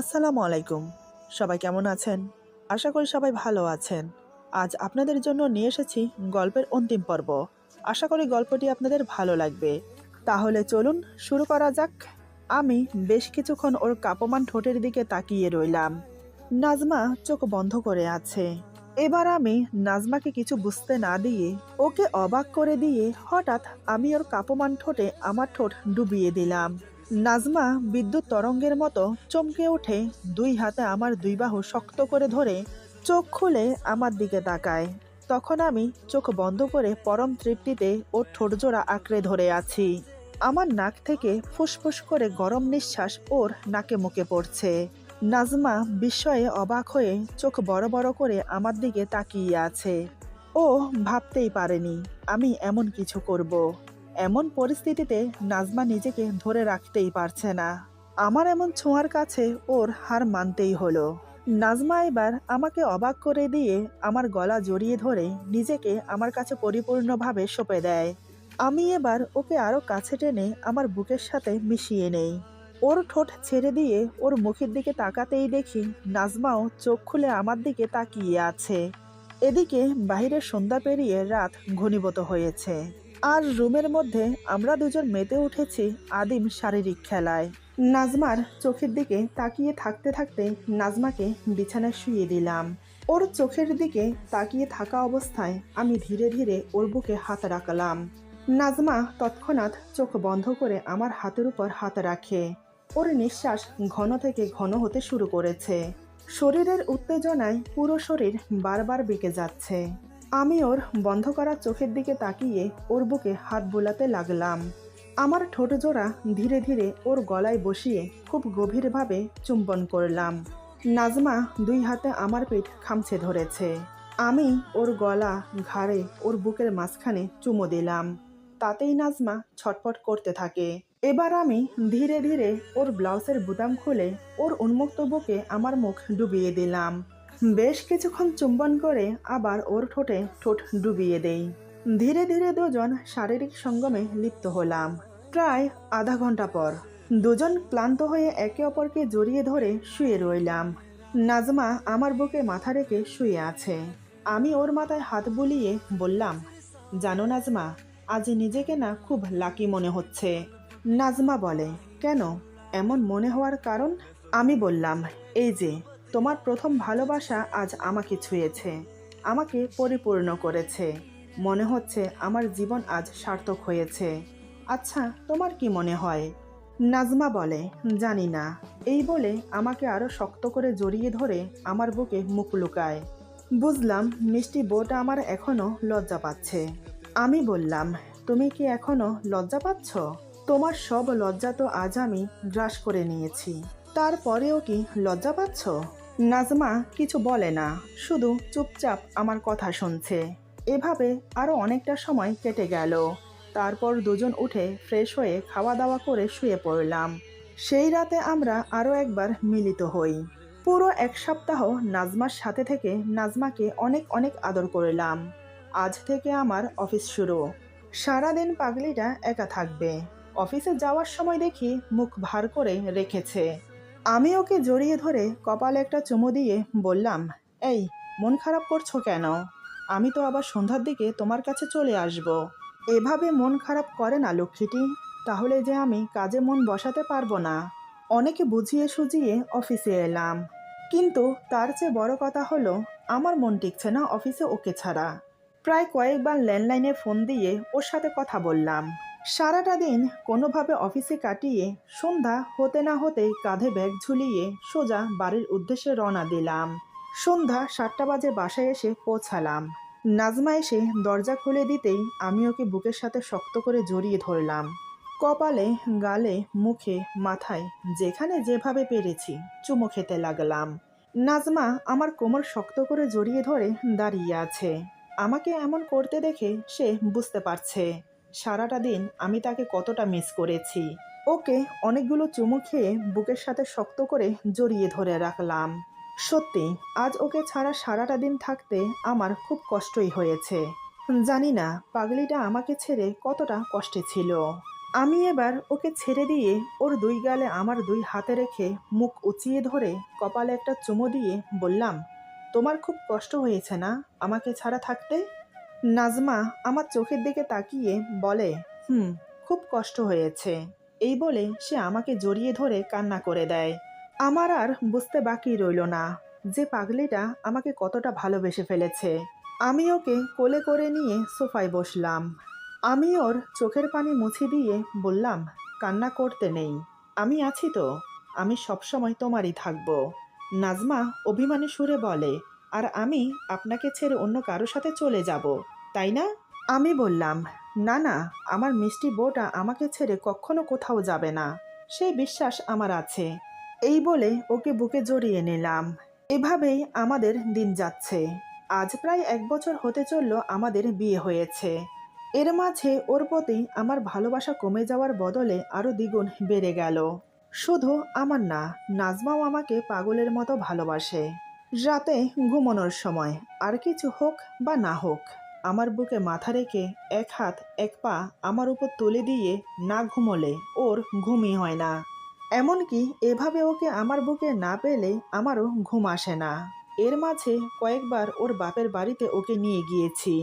আসসালামু আলাইকুম। সবাই কেমন আছেন? আশা করি সবাই ভালো আছেন। আজ আপনাদের জন্য নিয়ে এসেছি গল্পের অন্তিম পর্ব। আশা করি গল্পটি আপনাদের ভালো লাগবে। তাহলে চলুন শুরু করা যাক। আমি বেশ কিছুক্ষণ ওর কাঁপমান ঠোঁটের দিকে তাকিয়ে রইলাম। নাজমা চোখ বন্ধ করে আছে। এবার আমি নাজমাকে কিছু বুঝতে না দিয়ে ওকে অবাক করে দিয়ে হঠাৎ আমি ওর কাঁপমান ঠোঁটে আমার ঠোঁট ডুবিয়ে দিলাম। নাজমা বিদ্যুৎ তরঙ্গের মতো চমকে উঠে দুই হাতে আমার দুই বাহু শক্ত করে ধরে চোখ খুলে আমার দিকে তাকায়। তখন আমি চোখ বন্ধ করে পরম তৃপ্তিতে ওর ঠোঁটজোড়া আঁকড়ে ধরে আছি। আমার নাক থেকে ফুসফুস করে গরম নিঃশ্বাস ওর নাকে মুখে পড়ছে। নাজমা বিস্ময়ে অবাক হয়ে চোখ বড় বড় করে আমার দিকে তাকিয়ে আছে। ও ভাবতেই পারেনি আমি এমন কিছু করব। এমন পরিস্থিতিতে নাজমা নিজেকে ধরে রাখতেই পারছে না। আমার এমন ছোঁয়ার কাছে ওর হার মানতেই হলো। নাজমা এবার আমাকে অবাক করে দিয়ে আমার গলা জড়িয়ে ধরে নিজেকে আমার কাছে পরিপূর্ণভাবে সঁপে দেয়। আমি এবার ওকে আরো কাছে টেনে আমার বুকের সাথে মিশিয়ে নেই। ওর ঠোঁট ছেড়ে দিয়ে ওর মুখের দিকে তাকাতেই দেখি নাজমাও চোখ খুলে আমার দিকে তাকিয়ে আছে। এদিকে বাইরে সন্ধ্যা পেরিয়ে রাত ঘনীভূত হয়েছে। আর রুমের মধ্যে আমরা দুজন মেতে উঠেছি আদিম শারীরিক খেলায়। নাজমার চোখের দিকে তাকিয়ে থাকতে থাকতে নাজমাকে বিছানায় শুইয়ে দিলাম। ওর চোখের দিকে তাকিয়ে থাকা অবস্থায় আমি ধীরে ধীরে ওর বুকে হাত রাখলাম। নাজমা তৎক্ষণাৎ চোখ বন্ধ করে আমার হাতের উপর হাত রাখে। ওর নিঃশ্বাস ঘন থেকে ঘন হতে শুরু করেছে। শরীরের উত্তেজনায় পুরো শরীর বারবার বেঁকে যাচ্ছে। আমি ওর বন্ধ করা চোখের দিকে তাকিয়ে ওর বুকে হাত বোলাতে লাগলাম। আমার ঠোঁট জোড়া ধীরে ধীরে ওর গলায় বসিয়ে খুব গভীরভাবে চুম্বন করলাম। নাজমা দুই হাতে আমার পেট খামছে ধরেছে। আমি ওর গলা, ঘাড়ে, ওর বুকের মাঝখানে চুমো দিলাম। তাতেই নাজমা ছটফট করতে থাকে। এবার আমি ধীরে ধীরে ওর ব্লাউজের বুতাম খুলে ওর উন্মুক্ত বুকে আমার মুখ ডুবিয়ে দিলাম। বেশ কিছুক্ষণ চুম্বন করে আবার ওর ঠোঁটে ঠোঁট ডুবিয়ে দেই। ধীরে ধীরে দুজন শারীরিক সঙ্গমে লিপ্ত হলাম। প্রায় আধা ঘন্টা পর দুজন ক্লান্ত হয়ে একে অপরকে জড়িয়ে ধরে শুয়ে রইলাম। নাজমা আমার বুকে মাথা রেখে শুয়ে আছে। আমি ওর মাথায় হাত বুলিয়ে বললাম, জানো নাজমা, আজ নিজেকে না খুব লাকি মনে হচ্ছে। নাজমা বলে, কেন? এমন মনে হওয়ার কারণ? আমি বললাম, এই যে তোমার প্রথম ভালোবাসা আজ আমাকে ছুঁয়েছে, আমাকে পরিপূর্ণ করেছে। মনে হচ্ছে আমার জীবন আজ সার্থক হয়েছে। আচ্ছা, তোমার কি মনে হয়? নাজমা বলে, জানি না। এই বলে আমাকে আরো শক্ত করে জড়িয়ে ধরে আমার বুকে মুখ লুকায়। বুঝলাম মিষ্টি বউটা আমার এখনো লজ্জা পাচ্ছে। আমি বললাম, তুমি কি এখনো লজ্জা পাচ্ছ? তোমার সব লজ্জা তো আজ আমি গ্রাস করে নিয়েছি, তারপরেও কি লজ্জা পাচ্ছ? নাজমা কিছু বলে না, শুধু চুপচাপ আমার কথা শুনছে। এভাবে আরো অনেকটা সময় কেটে গেল। তারপর দুজন উঠে ফ্রেশ হয়ে খাওয়া দাওয়া করে শুয়ে পড়লাম। সেই রাতে আমরা আরো একবার মিলিত হই। পুরো এক সপ্তাহ নাজমার সাথে থেকে নাজমাকে অনেক অনেক আদর করলাম। আজ থেকে আমার অফিস শুরু। সারাদিন পাগলিটা একা থাকবে। অফিসে যাওয়ার সময় দেখি মুখ ভার করে রেখেছে। আমি ওকে জড়িয়ে ধরে কপালে একটা চুমু দিয়ে বললাম, এই, মন খারাপ করছো কেন? আমি তো আবার সন্ধ্যার দিকে তোমার কাছে চলে আসব। এভাবে মন খারাপ করে না লক্ষ্মীটি, তাহলে যে আমি কাজে মন বসাতে পারবো না। অনেকে বুঝিয়ে সুঝিয়ে অফিসে এলাম, কিন্তু তার চেয়ে বড় কথা হলো আমার মন টিকছে না অফিসে ওকে ছাড়া। প্রায় কয়েকবার ল্যান্ডলাইনে ফোন দিয়ে ওর সাথে কথা বললাম। সারাটা দিন কোনোভাবে অফিসে কাটিয়ে সন্ধ্যা হতে না হতেই কাঁধে ব্যাগ ঝুলিয়ে সোজা বাড়ির উদ্দেশ্যে রওনা দিলাম। সন্ধ্যা 7টা বাজে বাসায় এসে পৌঁছালাম। নাজমা এসে দরজা খুলে দিতেই আমি ওকে বুকের সাথে শক্ত করে জড়িয়ে ধরলাম। কপালে, গালে, মুখে, মাথায় যেখানে যেভাবে পেরেছি চুমো খেতে লাগলাম। নাজমা আমার কোমর শক্ত করে জড়িয়ে ধরে দাঁড়িয়ে আছে। আমাকে এমন করতে দেখে সে বুঝতে পারছে সারাটা দিন আমি তাকে কতটা মিস করেছি। ওকে অনেকগুলো চুমু খেয়ে বুকের সাথে শক্ত করে জড়িয়ে ধরে রাখলাম। সত্যি আজ ওকে ছাড়া সারাটা দিন থাকতে আমার খুব কষ্টই হয়েছে। জানি না পাগলিটা আমাকে ছেড়ে কতটা কষ্টে ছিল। আমি এবার ওকে ছেড়ে দিয়ে ওর দুই গালে আমার দুই হাতে রেখে মুখ উঁচিয়ে ধরে কপালে একটা চুমু দিয়ে বললাম, তোমার খুব কষ্ট হয়েছে না আমাকে ছাড়া থাকতে? নাজমা আমার চোখের দিকে তাকিয়ে বলে, হুম, খুব কষ্ট হয়েছে। এই বলে সে আমাকে জড়িয়ে ধরে কান্না করে দেয়। আমার আর বুঝতে বাকি রইল না যে পাগলিটা আমাকে কতটা ভালোবেসে ফেলেছে। আমি ওকে কোলে করে নিয়ে সোফায় বসলাম। আমি ওর চোখের পানি মুছে দিয়ে বললাম, কান্না করতে নেই, আমি আছি তো, আমি সবসময় তোমারই থাকবো। নাজমা অভিমানী সুরে বলে, আর আমি আপনাকে ছেড়ে অন্য কারোর সাথে চলে যাব, তাই না? আমি বললাম, না না, আমার মিষ্টি বউটা আমাকে ছেড়ে কখনো কোথাও যাবে না, সেই বিশ্বাস আমার আছে। এই বলে ওকে বুকে জড়িয়ে নিলাম। এভাবেই আমাদের দিন যাচ্ছে। আজ প্রায় 1 বছর হতে চলল আমাদের বিয়ে হয়েছে। এর মাঝে ওর প্রতি আমার ভালোবাসা কমে যাওয়ার বদলে আরও দ্বিগুণ বেড়ে গেল। শুধু আমার না, নাজমাও আমাকে পাগলের মতো ভালোবাসে। রাতে ঘুমানোর সময় আর কিছু হোক বা না হোক, আমার বুকে মাথা রেখে এক হাত এক পা আমার উপর তুলে দিয়ে না ঘুমোলে ওর ঘুমই হয় না। এমনকি এভাবে ওকে আমার বুকে না পেলে আমারও ঘুম আসে না। এর মাঝে কয়েকবার ওর বাপের বাড়িতে ওকে নিয়ে গিয়েছি।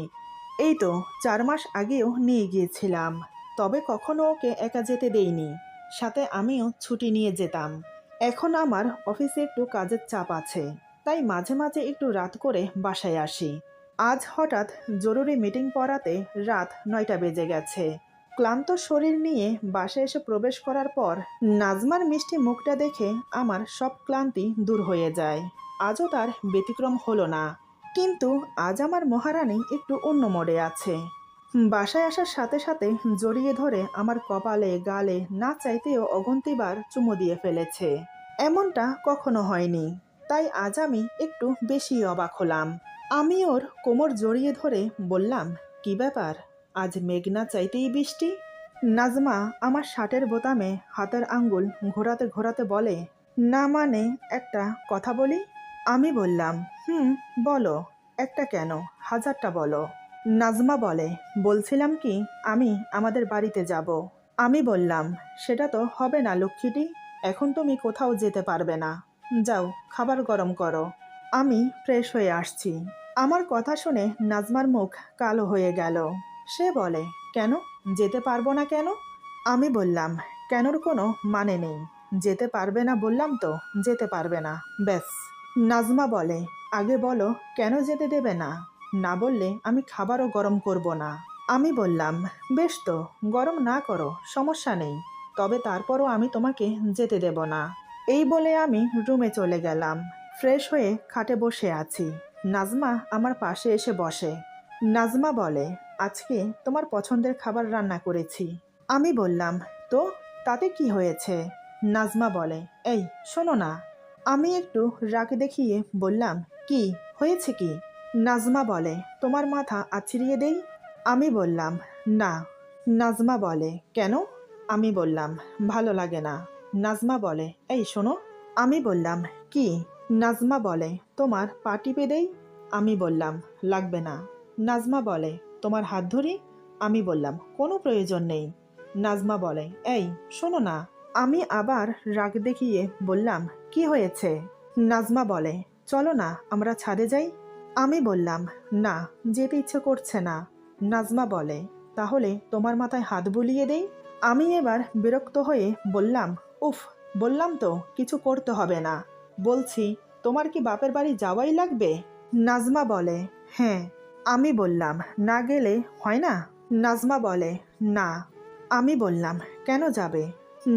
এই তো 4 মাস আগেও নিয়ে গিয়েছিলাম, তবে কখনো ওকে একা যেতে দেইনি, সাথে আমিও ছুটি নিয়ে যেতাম। এখন আমার অফিসে একটু কাজের চাপ আছে, তাই মাঝে মাঝে একটু রাত করে বাসায় আসি। আজ হঠাৎ জরুরি মিটিং পড়াতে রাত 9টা বেজে গেছে। ক্লান্ত শরীর নিয়ে বাসায় এসে প্রবেশ করার পর নাজমার মিষ্টি মুখটা দেখে আমার সব ক্লান্তি দূর হয়ে যায়। আজও তার ব্যতিক্রম হলো না। কিন্তু আজ আমার মহারানী একটু অন্য মোডে আছে। বাসায় আসার সাথে সাথে জড়িয়ে ধরে আমার কপালে গালে না চাইতেও অগন্তিবার চুমু দিয়ে ফেলেছে। এমনটা কখনো হয়নি, তাই আজ আমি একটু বেশি অবাক হলাম। আমি ওর কোমর জড়িয়ে ধরে বললাম, কি ব্যাপার, আজ মেঘ না চাইতেই বৃষ্টি? নাজমা আমার শার্টের বোতামে হাতের আঙ্গুল ঘোরাতে ঘোরাতে বলে, না মানে একটা কথা বলি। আমি বললাম, হুম, বলো। একটা কেন, হাজারটা বলো। নাজমা বলে, বলছিলাম কি, আমি আমাদের বাড়িতে যাব। আমি বললাম, সেটা তো হবে না লক্ষ্মীটি, এখন তুমি কোথাও যেতে পারবে না, যাও খাবার গরম করো, আমি ফ্রেশ হয়ে আসছি। আমার কথা শুনে নাজমার মুখ কালো হয়ে গেল। সে বলে, কেন যেতে পারবো না কেন? আমি বললাম, কেনর কোনো মানে নেই, যেতে পারবে না বললাম তো, যেতে পারবে না, ব্যাস। নাজমা বলে, আগে বলো কেন যেতে দেবে না, না বললে আমি খাবারও গরম করব না। আমি বললাম, বেশ তো, গরম না করো, সমস্যা নেই, তবে তারপরও আমি তোমাকে যেতে দেব না। এই বলে আমি রুমে চলে গেলাম। ফ্রেশ হয়ে খাটে বসে আছি। নাজমা আমার পাশে এসে বসে। নাজমা বলে, আজকে তোমার পছন্দের খাবার রান্না করেছি। আমি বললাম, তো তাতে কি হয়েছে? নাজমা বলে, এই শোনো না। আমি একটু রাগ দেখিয়ে বললাম, কি হয়েছে কি? নাজমা বলে, তোমার মাথা আছড়িয়ে দেই? আমি বললাম, না। নাজমা বলে, কেন? আমি বললাম, ভালো লাগে না। নাজমা বলে, এই শোনো। আমি বললাম, কি? নাজমা বলে, তোমার পা টিপে দেই? আমি বললাম, লাগবে না। নাজমা বলে, তোমার হাত ধরি? আমি বললাম, কোনো প্রয়োজন নেই। নাজমা বলে, এই শোনো না। আমি আবার রাগ দেখিয়ে বললাম, কি হয়েছে? নাজমা বলে, চলো না আমরা ছাদে যাই। আমি বললাম, না, যেতে ইচ্ছে করছে না। নাজমা বলে, তাহলে তোমার মাথায় হাত বুলিয়ে দেই? আমি এবার বিরক্ত হয়ে বললাম, উফ, বললাম তো কিছু করতে হবে না, বলছি তোমার কি বাপের বাড়ি যাওয়াই লাগবে? নাজমা বলে, হ্যাঁ। আমি বললাম, না গেলে হয় না? নাজমা বলে, না। আমি বললাম, কেন যাবে?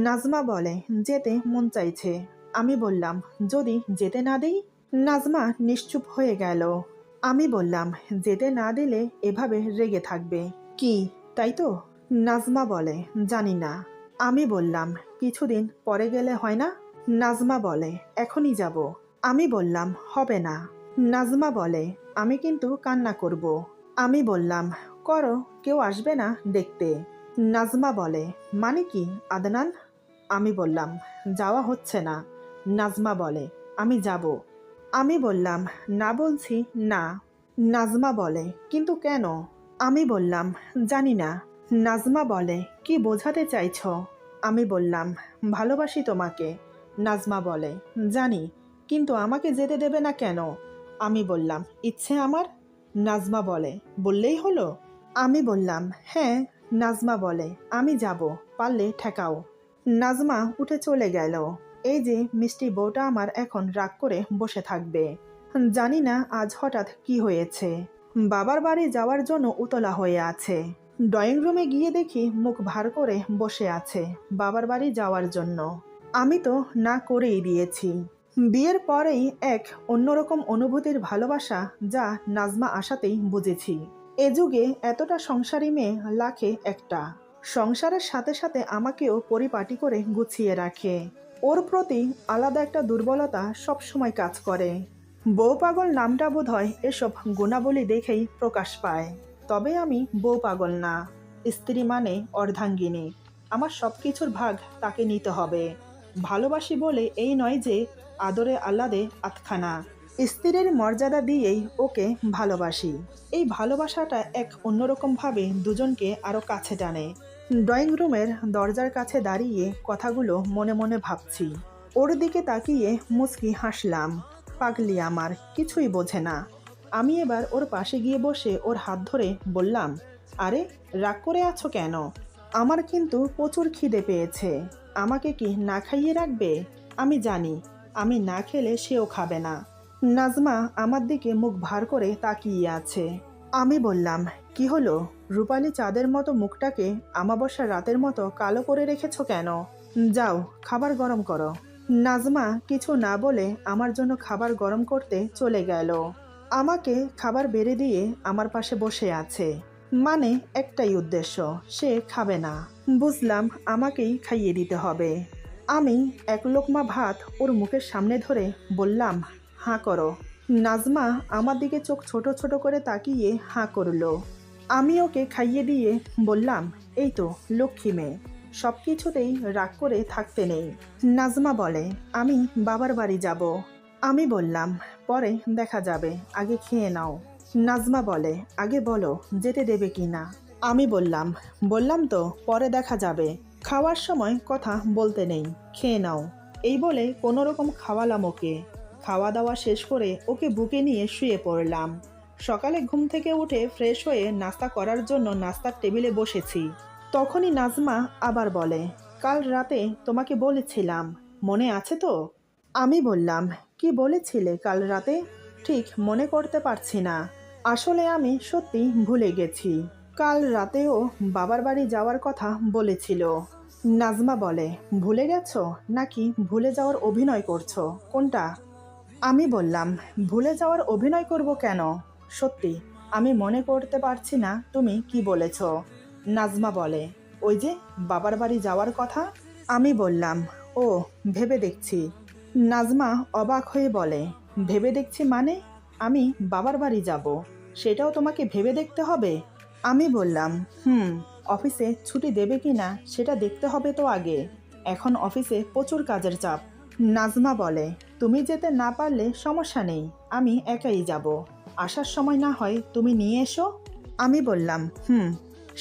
নাজমা বলে, যেতে মন চাইছে। আমি বললাম, যদি যেতে না দেই? নাজমা নিশ্চুপ হয়ে গেল। আমি বললাম, যেতে না দিলে এভাবে রেগে থাকবে কি, তাই তো? নাজমা বলে, জানি না। আমি বললাম, কিছুদিন পরে গেলে হয় না? নাজমা বলে, এখনই যাব। আমি বললাম, হবে না। নাজমা বলে, আমি কিন্তু কান্না করব। আমি বললাম, করো, কেউ আসবে না দেখতে। নাজমা বলে, মানে কি আদনান? আমি বললাম, যাওয়া হচ্ছে না। নাজমা বলে, আমি যাব। আমি বললাম, না বলছি না। নাজমা বলে, কিন্তু কেন? আমি বললাম, জানি না, নাজমা বলে, কি বোঝাতে চাইছো? আমি বললাম, ভালোবাসি তোমাকে। নাজমা বলে, জানি, কিন্তু আমাকে যেতে দেবে না কেন? আমি বললাম, ইচ্ছে আমার। নাজমা বলে, বললেই হলো। আমি বললাম, হ্যাঁ। নাজমা বলে, আমি যাব, পারলে ঠেকাও। নাজমা উঠে চলে গেল। এই যে মিষ্টি বউটা আমার এখন রাগ করে বসে থাকবে। জানি না আজ হঠাৎ কি হয়েছে। বাবার বাড়ি যাওয়ার জন্য উতলা হয়ে আছে। ড্রয়িং রুমে গিয়ে দেখি মুখ ভার করে বসে আছে বাবার বাড়ি যাওয়ার জন্য। আমি তো না করেই দিয়েছি। বিয়ের পরেই এক অন্যরকম অনুভূতির ভালোবাসা, যা নাজমা আসাতেই বুঝেছি। এ যুগে এতটা সংসারী মেয়ে লাখে একটা। সংসারের সাথে সাথে আমাকেও পরিপাটি করে গুছিয়ে রাখে। ওর প্রতি আলাদা একটা দুর্বলতা সবসময় কাজ করে। বউ পাগল নামটা বোধহয় এসব গুণাবলী দেখেই প্রকাশ পায়। তবে আমি বউ পাগল না। স্ত্রী মানে অর্ধাঙ্গিনী। আমার সব কিছুর ভাগ তাকে নিতে হবে। ভালোবাসি বলে এই নয় যে আদরে আহ্লাদে আতখানা। স্ত্রীর মর্যাদা দিয়েই ওকে ভালোবাসি। এই ভালোবাসাটা এক অন্যরকমভাবে দুজনকে আরো কাছে টানে। ড্রয়িং রুমের দরজার কাছে দাঁড়িয়ে কথাগুলো মনে মনে ভাবছি। ওর দিকে তাকিয়ে মুচকি হাসলাম। পাগলি আমার, কিছুই বোঝে না। আমি এবার ওর পাশে গিয়ে বসে ওর হাত ধরে বললাম, আরে রাগ করে আছো কেন? আমার কিন্তু প্রচুর খিদে পেয়েছে। আমাকে কি না খাইয়ে রাখবে? আমি জানি আমি না খেলে সেও খাবে না। নাজমা আমার দিকে মুখ ভার করে তাকিয়ে আছে। আমি বললাম, কি হলো? রূপালি চাঁদের মতো মুখটাকে আমাবস্যার রাতের মতো কালো করে রেখেছো কেন? যাও, খাবার গরম করো। নাজমা কিছু না বলে আমার জন্য খাবার গরম করতে চলে গেল। আমাকে খাবার বেড়ে দিয়ে আমার পাশে বসে আছে। মানে একটাই উদ্দেশ্য, সে খাবে না। বুঝলাম আমাকেই খাইয়ে দিতে হবে। আমি এক লোকমা ভাত ওর মুখের সামনে ধরে বললাম, হাঁ করো। নাজমা আমার দিকে চোখ ছোট ছোট করে তাকিয়ে হাঁ করলো। আমি ওকে খাইয়ে দিয়ে বললাম, এই তো লক্ষ্মী মেয়ে, সব কিছুতেই রাগ করে থাকতে নেই। নাজমা বলে, আমি বাবার বাড়ি যাব। আমি বললাম, পরে দেখা যাবে, আগে খেয়ে নাও। নাজমা বলে, আগে বলো যেতে দেবে কি না। আমি বললাম, বললাম তো পরে দেখা যাবে, খাওয়ার সময় কথা বলতে নেই, খেয়ে নাও। এই বলে কোনো রকম খাওয়ালাম ওকে। খাওয়া দাওয়া শেষ করে ওকে বুকে নিয়ে শুয়ে পড়লাম। সকালে ঘুম থেকে উঠে ফ্রেশ হয়ে নাস্তা করার জন্য নাস্তার টেবিলে বসেছি। তখনই নাজমা আবার বলে, কাল রাতে তোমাকে বলেছিলাম, মনে আছে তো? আমি বললাম, কি বলেছিলে কাল রাতে? ঠিক মনে করতে পারছি না। আসলে আমি সত্যি ভুলে গেছি। কাল রাতেও বাবার বাড়ি যাওয়ার কথা বলেছিল। নাজমা বলে, ভুলে গেছো নাকি ভুলে যাওয়ার অভিনয় করছো, কোনটা? আমি বললাম, ভুলে যাওয়ার অভিনয় করব কেন? সত্যি আমি মনে করতে পারছি না তুমি কি বলেছ। নাজমা বলে, ওই যে বাবার বাড়ি যাওয়ার কথা। আমি বললাম, ও, ভেবে দেখছি। নাজমা অবাক হয়ে বলে, ভেবে দেখছি মানে? আমি বাবার বাড়ি যাব, সেটাও তোমাকে ভেবে দেখতে হবে? আমি বললাম, অফিসে ছুটি দেবে কি না সেটা দেখতে হবে তো আগে। এখন অফিসে প্রচুর কাজের চাপ। নাজমা বলে, তুমি যেতে না পারলে সমস্যা নেই, আমি একাই যাব। আসার সময় না হয় তুমি নিয়ে এসো। আমি বললাম,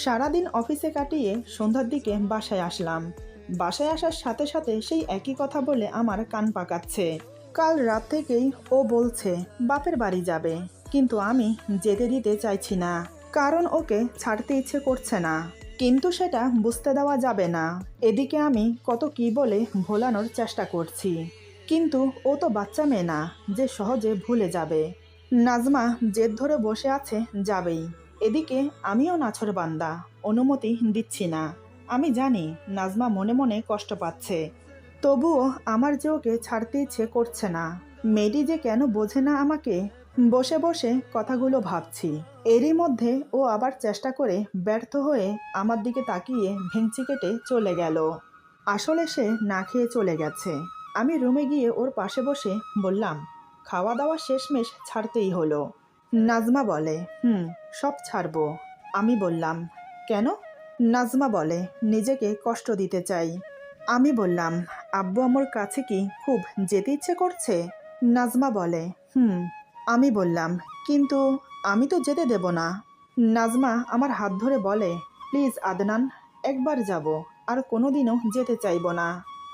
সারাদিন অফিসে কাটিয়ে সন্ধ্যার দিকে বাসায় আসলাম। বাসায় আসার সাথে সাথে সেই একই কথা বলে আমার কান পাকাচ্ছে। কাল রাত থেকেই ও বলছে বাপের বাড়ি যাবে, কিন্তু আমি যেতে দিতে চাইছি না, কারণ ওকে ছাড়তে ইচ্ছে করছে না। কিন্তু সেটা বুঝতে দেওয়া যাবে না। এদিকে আমি কত কি বলে ভোলানোর চেষ্টা করছি, কিন্তু ও তো বাচ্চা মেয়ে না যে সহজে ভুলে যাবে। নাজমা জেদ ধরে বসে আছে যাবেই। এদিকে আমিও নাছোড়বান্দা, অনুমতি দিচ্ছি না। আমি জানি নাজমা মনে মনে কষ্ট পাচ্ছে, তবুও আমার যে ওকে ছাড়তে ইচ্ছে করছে না। মেয়েটি যে কেন বোঝে না আমাকে। বসে বসে কথাগুলো ভাবছি। এরই মধ্যে ও আবার চেষ্টা করে ব্যর্থ হয়ে আমার দিকে তাকিয়ে ভেঙচি কেটে চলে গেল। আসলে সে না খেয়ে চলে গেছে। আমি রুমে গিয়ে ওর পাশে বসে বললাম, খাওয়া দাওয়া শেষমেশ ছাড়তেই হলো। নাজমা বলে, সব ছাড়বো। আমি বললাম, কেন? নাজমা বলে, নিজেকে কষ্ট দিতে চাই। আমি বললাম, আব্বু আম্মুর কাছে কি খুব যেতে ইচ্ছে করছে? নাজমা বলে, আমি বললাম, কিন্তু আমি তো যেতে দেব না। নাজমা আমার হাত ধরে বলে, প্লিজ আদনান, একবার যাব, আর কোনোদিনও যেতে চাইব না।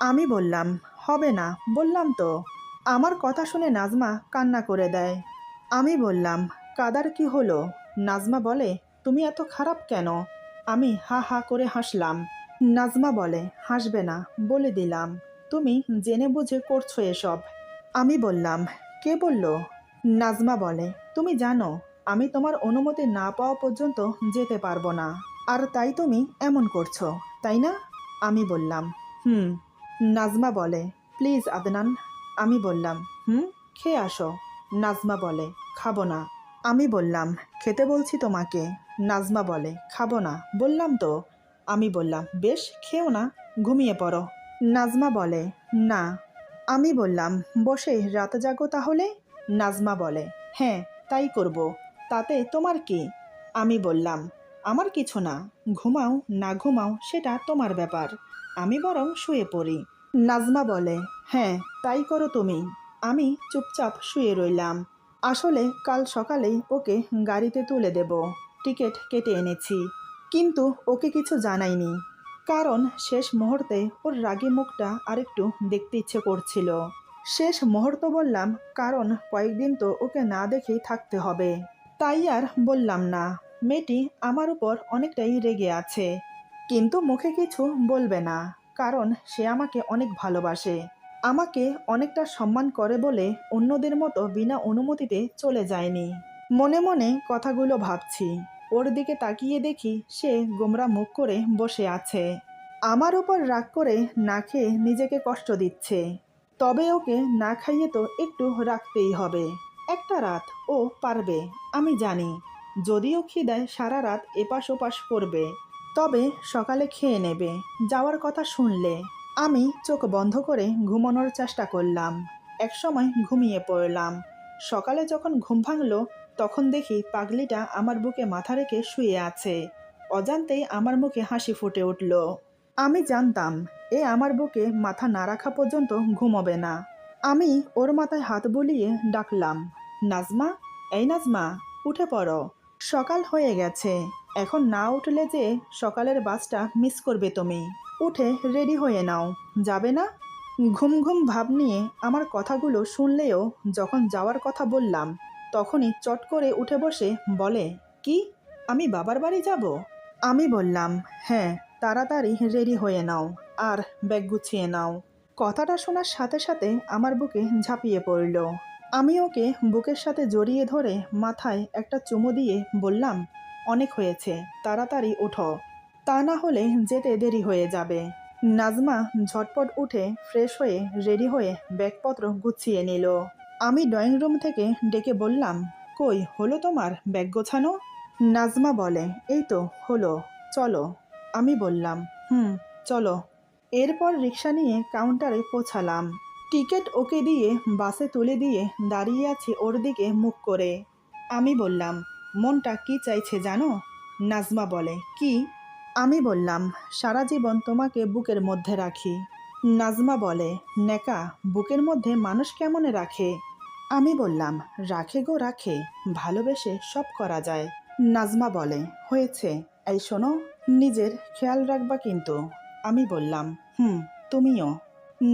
আমি বললাম, হবে না, বললাম তো। আমার কথা শুনে নাজমা কান্না করে দেয়। আমি বললাম, কাদার কি হলো? নাজমা বলে, তুমি এত খারাপ কেন? আমি হা হা করে হাসলাম। নাজমা বলে, হাসবে না, বলে দিলাম। তুমি জেনে বুঝে করছো এসব। আমি বললাম, কে বলল? নাজমা বলে, তুমি জানো আমি তোমার অনুমতি না পাওয়া পর্যন্ত যেতে পারবো না, আর তাই তুমি এমন করছো, তাই না? আমি বললাম, হুম। নাজমা বলে, প্লিজ আদনান। আমি বললাম, হুম, খেয়ে আসো। নাজমা বলে, খাবো না। আমি বললাম, খেতে বলছি তোমাকে। নাজমা বলে, খাবো না, বললাম তো। আমি বললাম, বেশ, খেও না, ঘুমিয়ে পড়ো। নাজমা বলে, না। আমি বললাম, বসে রাত জাগো তাহলে। নাজমা বলে, হ্যাঁ, তাই করব, তাতে তোমার কি? আমি বললাম, আমার কিছু না, ঘুমাও না ঘুমাও সেটা তোমার ব্যাপার, আমি বরং শুয়ে পড়ি। নাজমা বলে, হ্যাঁ, তাই করো তুমি। আমি চুপচাপ শুয়ে রইলাম। আসলে কাল সকালেই ওকে গাড়িতে তুলে দেব, টিকিট কেটে এনেছি। কিন্তু ওকে কিছু জানাইনি, কারণ শেষ মুহূর্তে ওর রাগী মুখটা আরেকটু দেখতে ইচ্ছে করছিল। শেষ মুহূর্ত বললাম, কারণ কয়েকদিন তো ওকে না দেখেই থাকতে হবে। তাই আর বললাম না। মেয়েটি আমার উপর অনেকটাই রেগে আছে, কিন্তু মুখে কিছু বলবে না, কারণ সে আমাকে অনেক ভালোবাসে, আমাকে অনেকটা সম্মান করে বলে অন্যদের মতো বিনা অনুমতিতে চলে যায়নি। মনে মনে কথাগুলো ভাবছি। ওর দিকে তাকিয়ে দেখি সে গোমরা মুখ করে বসে আছে, আমার উপর রাগ করে না খেয়ে নিজেকে কষ্ট দিচ্ছে। তবে ওকে না খাইয়ে তো একটু রাখতেই হবে। একটা রাত ও পারবে, আমি জানি। যদিও খিদায় সারা রাত এপাশ ওপাশ করবে, তবে সকালে খেয়ে নেবে যাওয়ার কথা শুনলে। আমি চোখ বন্ধ করে ঘুমানোর চেষ্টা করলাম। একসময় ঘুমিয়ে পড়লাম। সকালে যখন ঘুম ভাঙল, তখন দেখি পাগলিটা আমার বুকে মাথা রেখে শুয়ে আছে। অজান্তেই আমার মুখে হাসি ফুটে উঠল। আমি জানতাম এ আমার বুকে মাথা না রাখা পর্যন্ত ঘুমোবে না। আমি ওর মাথায় হাত বুলিয়ে ডাকলাম, নাজমা, এই নাজমা, উঠে পড়ো, সকাল হয়ে গেছে। এখন না উঠলে যে সকালের বাসটা মিস করবে তুমি। উঠে রেডি হয়ে নাও, যাবে না? ঘুম ঘুম ভাব নিয়ে আমার কথাগুলো শুনলেও যখন যাওয়ার কথা বললাম, তখনই চট করে উঠে বসে বলে, কি, আমি বাবার বাড়ি যাব? আমি বললাম, হ্যাঁ, তাড়াতাড়ি রেডি হয়ে নাও আর ব্যাগ গুছিয়ে নাও। কথাটা শোনার সাথে সাথে আমার বুকে ঝাঁপিয়ে পড়ল। আমি ওকে বুকের সাথে জড়িয়ে ধরে মাথায় একটা চুমু দিয়ে বললাম, অনেক হয়েছে, তাড়াতাড়ি ওঠো, তা না হলে যেতে দেরি হয়ে যাবে। নাজমা ঝটপট উঠে ফ্রেশ হয়ে রেডি হয়ে ব্যাগপত্র গুছিয়ে নিল। আমি ড্রয়িং রুম থেকে ডেকে বললাম, কই হলো তোমার ব্যাগ গোছানো? নাজমা বলে, এই তো হলো, চলো। আমি বললাম, হুম, চলো। এরপর রিক্সা নিয়ে কাউন্টারে পৌঁছালাম। টিকিট ওকে দিয়ে বাসে তুলে দিয়ে দাঁড়িয়ে আছি ওর দিকে মুখ করে। আমি বললাম, মনটা কি চাইছে জানো? নাজমা বলে, কি? আমি বললাম, সারা জীবন তোমাকে বুকের মধ্যে রাখি। নাজমা বলে, নেকা, বুকের মধ্যে মানুষ কেমনে রাখে? আমি বললাম, রাখে গো রাখে, ভালোবেসে সব করা যায়। নাজমা বলে, হয়েছে, এই শোনো, নিজের খেয়াল রাখবা কিন্তু। আমি বললাম, হুম, তুমিও।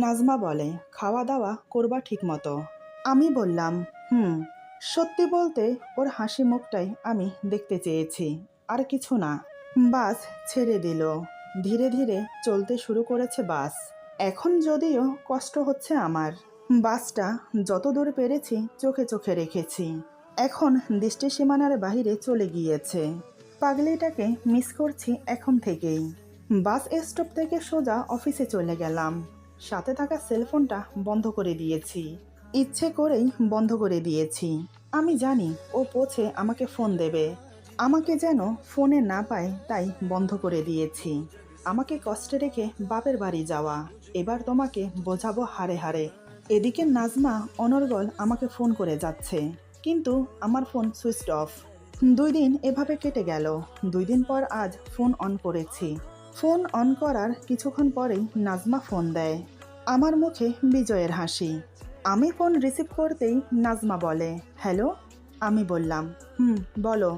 নাজমা বলে, খাওয়া দাওয়া করবা ঠিক মতো। আমি বললাম, হুম। সত্যি বলতে ওর হাসি মুখটাই আমি দেখতে চেয়েছি, আর কিছু না। বাস ছেড়ে দিল। ধীরে ধীরে চলতে শুরু করেছে বাস। এখন যদিও কষ্ট হচ্ছে আমার। বাসটা যত দূর পেরেছি চোখে চোখে রেখেছি। এখন দৃষ্টিসীমানার বাইরে চলে গিয়েছে। পাগলিটাকে মিস করছি এখন থেকেই। বাস স্টপ থেকে সোজা অফিসে চলে গেলাম। সাথে থাকা সেলফোনটা বন্ধ করে দিয়েছি, ইচ্ছে করেই বন্ধ করে দিয়েছি। আমি জানি ও পৌঁছে আমাকে ফোন দেবে, আমাকে যেন ফোনে না পায় তাই বন্ধ করে দিয়েছি। আমাকে কষ্টে রেখে বাপের বাড়ি যাওয়া, এবার তোমাকে বোঝাবো হারে হারে। এদিকে নাজমা অনর্গল আমাকে ফোন করে যাচ্ছে, কিন্তু আমার ফোন সুইচড অফ। 2 দিন এভাবে কেটে গেল। 2 দিন পর আজ ফোন অন করেছি। ফোন অন করার কিছুক্ষণ পরেই নাজমা ফোন দেয়। আমার মুখে বিজয়ের হাসি। আমি ফোন রিসিভ করতেই নাজমা বলে, হ্যালো। আমি বললাম, হুম, বলো।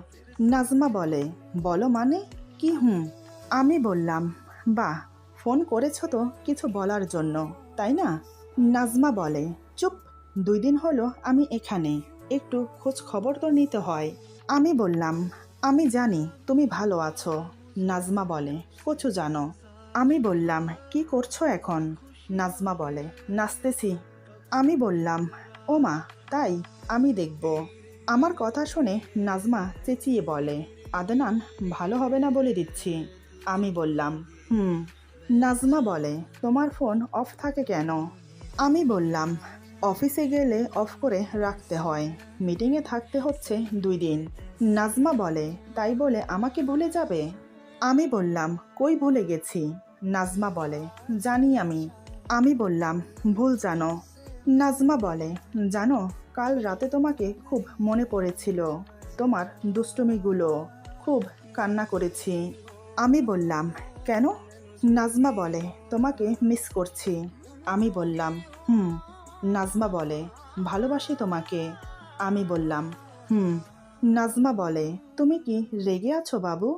নাজমা বলে, বলো মানে কি হুম? আমি বললাম, বাহ, ফোন করেছো তো কিছু বলার জন্য, তাই না? নাজমা বলে, চুপ, 2 দিন হলো আমি এখানে, একটু খোঁজ খবর তো নিতে হয়। আমি বললাম, আমি জানি তুমি ভালো আছো। নাজমা বলে, কচু জানো। আমি বললাম, কি করছো এখন? নাজমা বলে, নাচতেছি। আমি বললাম, ও মা, তাই? আমি দেখব। আমার কথা শুনে নাজমা চেঁচিয়ে বলে, আদনান, ভালো হবে না বলে দিচ্ছি। আমি বললাম, হুম। নাজমা বলে, তোমার ফোন অফ থাকে কেন? আমি বললাম, অফিসে গেলে অফ করে রাখতে হয়, মিটিংয়ে থাকতে হচ্ছে 2 দিন। নাজমা বলে, তাই বলে আমাকে ভুলে যাবে? আমি বললাম, কই ভুলে গেছি? নাজমা বলে, জানি আমি। আমি বললাম, ভুল জানো। নাজমা বলে, জানো, কাল রাতে তোমাকে খুব মনে পড়েছিল, তোমার দুষ্টুমিগুলো, খুব কান্না করেছি। আমি বললাম, কেন? নাজমা বলে, তোমাকে মিস করছি। আমি বললাম, হুম। নাজমা বলে, ভালোবাসি তোমাকে। আমি বললাম, হুম। নাজমা বলে, তুমি কি রেগে আছো বাবু?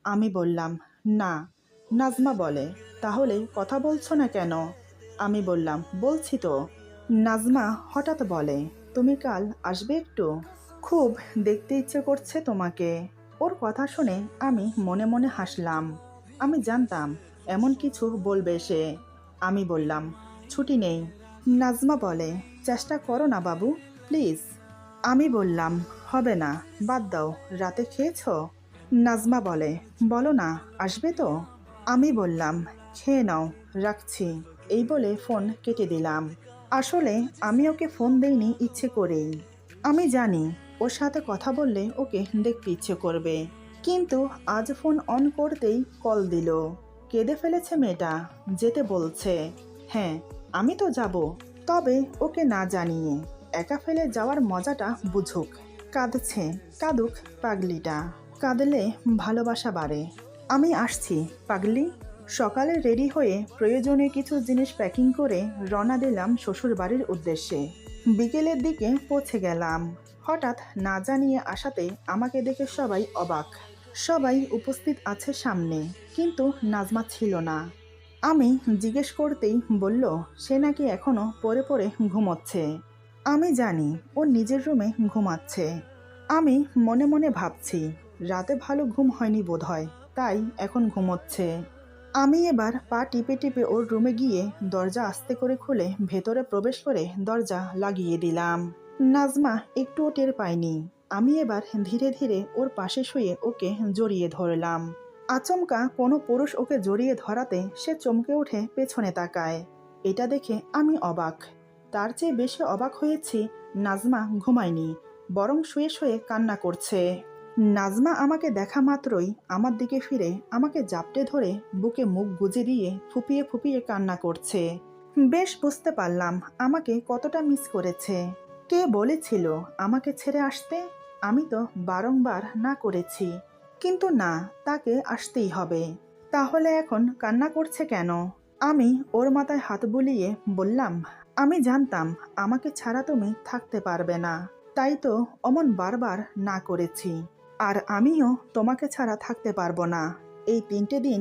আমি বললাম, না। নাজমা বলে, তাহলে কথা বলছো না কেন? আমি বললাম, বলছি তো। নাজমা হঠাৎ বলে, তুমি কাল আসবে একটু? খুব দেখতে ইচ্ছে করছে তোমাকে। ওর কথা শুনে আমি মনে মনে হাসলাম। আমি জানতাম এমন কিছু বলবে সে। আমি বললাম, ছুটি নেই। নাজমা বলে, চেষ্টা করো না বাবু, প্লিজ। আমি বললাম, হবে না, বাদ দাও, রাতে খেয়েছো? নাজমা বলে, বলো না, আসবে তো? আমি বললাম, খেয়ে নাও, রাখছি। এই বলে ফোন কেটে দিলাম। আসলে আমি ওকে ফোন দেইনি ইচ্ছে করেই। আমি জানি ওর সাথে কথা বললে ওকে দেখতে ইচ্ছে করবে, কিন্তু আজ ফোন অন করতেই কল দিল। কেঁদে ফেলেছে মেয়েটা, যেতে বলছে। হ্যাঁ, আমি তো যাব, তবে ওকে না জানিয়ে। একা ফেলে যাওয়ার মজাটা বুঝুক। কাঁদছে, কাঁদুক পাগলিটা। কাঁদলে ভালোবাসা বাড়ে। আমি আসছি পাগলি। সকালে রেডি হয়ে প্রয়োজনীয় কিছু জিনিস প্যাকিং করে রওনা দিলাম শ্বশুর বাড়ির উদ্দেশ্যে। বিকেলের দিকে পৌঁছে গেলাম। হঠাৎ না জানিয়ে আসাতে আমাকে দেখে সবাই অবাক। সবাই উপস্থিত আছে সামনে, কিন্তু নাজমা ছিল না। আমি জিজ্ঞেস করতেই বলল, সে নাকি এখনো পড়ে পড়ে ঘুমোচ্ছে। আমি জানি ও নিজের রুমে ঘুমাচ্ছে। আমি মনে মনে ভাবছি, রাতে ভালো ঘুম হয়নি বোধহয়, তাই এখন ঘুমোচ্ছে। আমি এবার পা টিপে টিপে ওর রুমে গিয়ে দরজা আস্তে করে খুলে ভেতরে প্রবেশ করে দরজা লাগিয়ে দিলাম। নাজমা একটুও টের পায়নি। আমি এবার ধীরে ধীরে ওর পাশে শুয়ে ওকে জড়িয়ে ধরলাম। আচমকা কোনো পুরুষ ওকে জড়িয়ে ধরাতে সে চমকে উঠে পেছনে তাকায়। এটা দেখে আমি অবাক। তার চেয়ে বেশি অবাক হয়েছি, নাজমা ঘুমায়নি, বরং শুয়ে শুয়ে কান্না করছে। নাজমা আমাকে দেখা মাত্রই আমার দিকে ফিরে আমাকে জাপটে ধরে বুকে মুখ গুজে দিয়ে ফুপিয়ে ফুপিয়ে কান্না করছে। বেশ বুঝতে পারলাম আমাকে কতটা মিস করেছে। কে বলেছিল আমাকে ছেড়ে আসতে? আমি তো বারংবার না করেছি, কিন্তু না, তাকে আসতেই হবে। তাহলে এখন কান্না করছে কেন? আমি ওর মাথায় হাত বুলিয়ে বললাম, আমি জানতাম আমাকে ছাড়া তুমি থাকতে পারবে না, তাই তো অমন বারবার না করেছি। আর আমিও তোমাকে ছাড়া থাকতে পারবো না। এই 3টে দিন